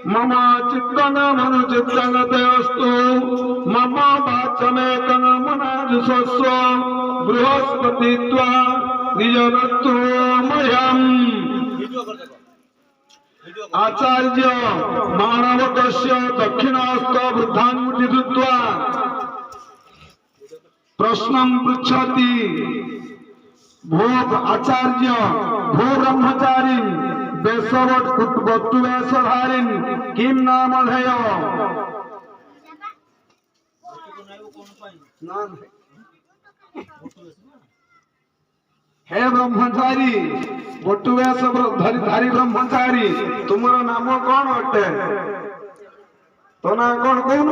मम चित्तन मनुचित्तनतेऽस्तु मम वाचमेकं मनाजुषस्व बृहस्पति त्वा निजदत्तो मह्यम्। आचार्य मानवकस्य दक्षिणास्त वृद्धान्मुखी धृत्वा प्रश्नं पृच्छति। भो आचार्य भो ब्रह्मचारी वेशवटुवेशधारिण किं नामधेय? हे ब्रह्मचारी बटुवेश धारी ब्रह्मचारी तुमर नाम कौन अटे? तो ना कौन कौन?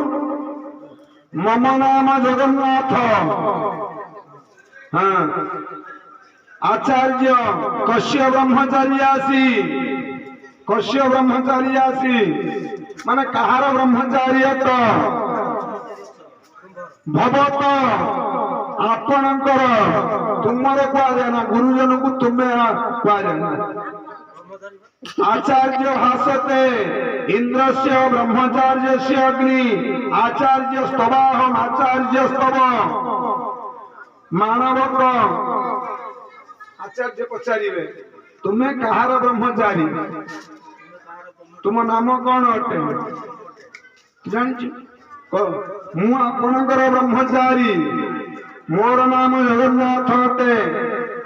मम नाम जगन्नाथ। हाँ आचार्य कश्य ब्रह्मचारी आसी कश्य ब्रह्मचारी आसी माने कहार ब्रह्मचारी तो भवत आपणकर तुमर कुआ जाना गुरुजन को तुम्हें कुआ जाना। आचार्य भाषते इंद्रस्य ब्रह्मचार्यस्य अग्नि आचार्य स्तवाहम आचार्य स्तव मानवक आचार्य पचारे तुम्हें कहार ब्रह्मचारी तुम नाम कौन अटे? जानछ मु आपणकर ब्रह्मचारी मोर नाम जगन्नाथ अटे।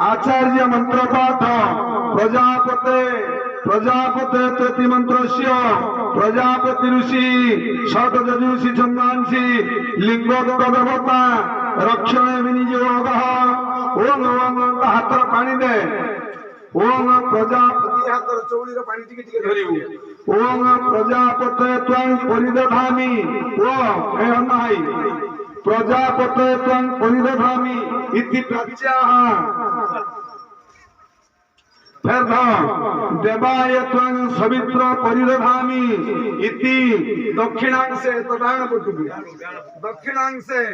आचार्य मंत्र पाठ प्रजापते प्रजापते तृतीय मंत्रस्य प्रजापति ऋषि षट जजुषि छंदांसि लिंगोदक देवता रक्षण विनियोग ओम ओम हाथ पानी दे ओम प्रजापति हाथ चौड़ी पानी टिके टिके धरिबु ओम प्रजापते त्वं परिदधामि ओ हे अनाई प्रजापते त्वं परिदधामि इति प्रत्याह फिर देवाय त्वं सवित्र परिदधामि इति दक्षिणांशे तदान पटुबि दक्षिणांशे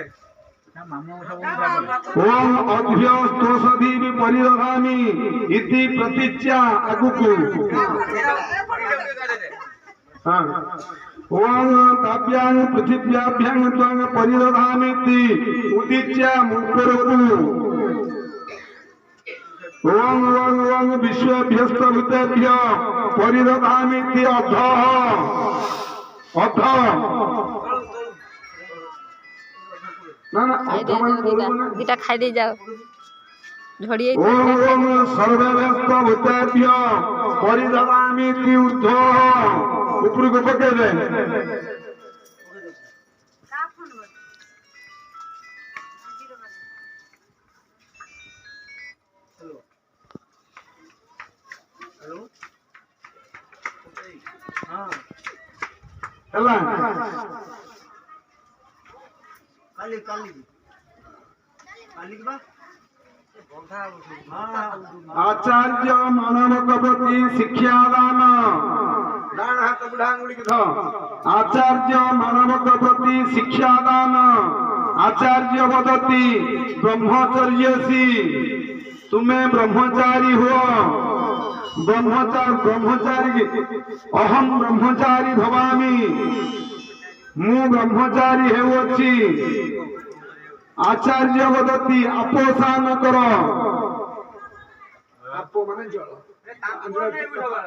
ओम अभ्यस्तोषधि परिदधामि इति प्रतिज्ञा अगुकु। हाँ ओम ताभ्यां पृथिव्याभ्यां त्वं परिदधामि इति उदित्या मुक्तरुकु। ओम ओम ओम विश्वभ्यस्त भूतेभ्य परिदधामि इति अथ अथ ना ना दीटा खाई दे जाओ झड़िए। ओम ओम सर्वव्यस्त भूतेभ्य परिदधामि इति ऊर्ध्व ऊपर को पके दे। हेला काली काली काली के बाद आचार्य मानव प्रति शिक्षादान डान हाथ बुढ़ा अंगुली के धो। आचार्य मानव प्रति शिक्षादान आचार्य वदति ब्रह्मचर्यसि तुम्हें ब्रह्मचारी हो। ब्रह्मचारी अहम ब्रह्मचारी भवामी मु ब्रह्मचारी हेउछि। आचार्य वदति अपोषण करो आपो माने जल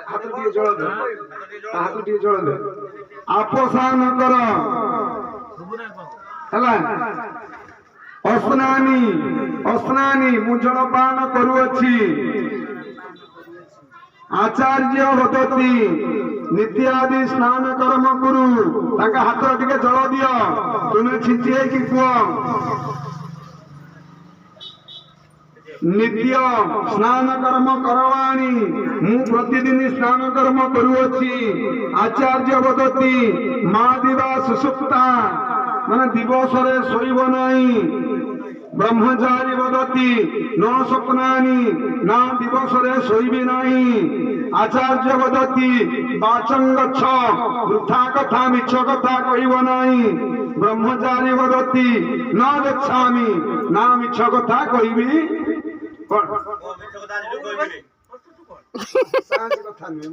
हाथ दिए जल दे हाथ दिए जल दे अपोषण करो हला अस्नानी अस्नानी मु जलपान करूछि। आचार्य वदति नित्यादि स्नान कर्म गुरु ताका हाथ टिके जल दियो तुमे छिचिए कि कुआ नित्य स्नान कर्म करवाणी मु प्रतिदिन स्नान कर्म करूछि। आचार्य वदति मा दिवा सुसुप्ता माने दिवस रे सोइब नाही। ब्रह्मचारी वदति न स्वप्नानि ना दिवस रे सोइबि नाही। आचार्य वदति वाचं गच्छ वृथा कथा मिछ कथा कहिब नाही। ब्रह्मचारी वदति न गच्छामि ना मिछ कथा कहिबि कोन मिछ कथा कथा नहीं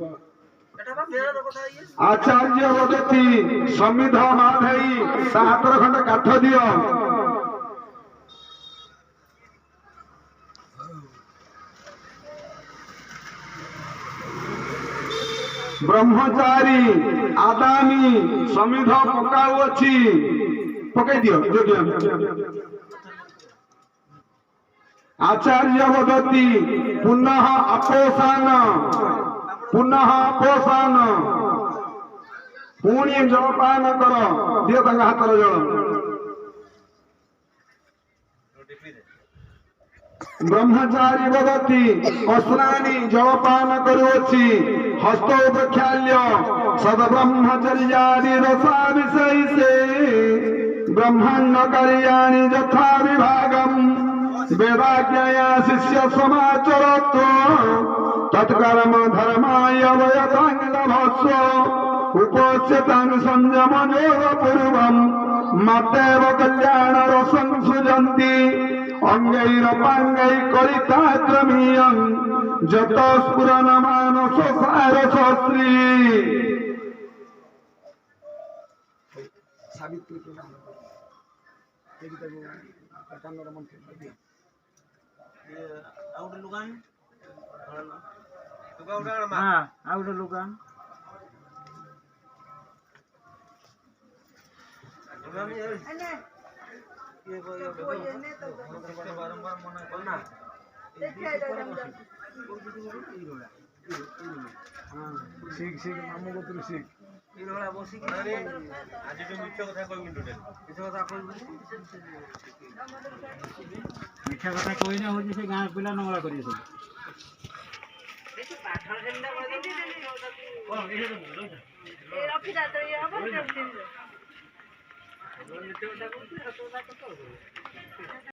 आचार्य वदति समिध माधई ता हातर खंड काठ दियो ब्रह्मचारी आदानी समिध पकाऊ अछि पकाई दियो जोगिया आचार्य वदति पुनः अपोषान पुणी जलपान कर दियो तांगा हातर जल ब्रह्मचारी वदति अस्नानी जलपान करुछि हस्त प्रख्याल्य सद ब्रह्मचर्यादि रसा विषय से ब्रह्मांड कार्याणि यथा विभागम वेदाज्ञया शिष्य समाचरत्व तत्कर्म धर्माय वयतांग लभस्व उपोच्यतांग संयम योग पूर्वम मतेव कल्याण रसं सृजन्ति अंगैरपांगै कलिता क्रमीयं जत स्फुरन मानस सारसश्री सावित्री मिठा कथा कही ना से गाँव पिला नंगला कर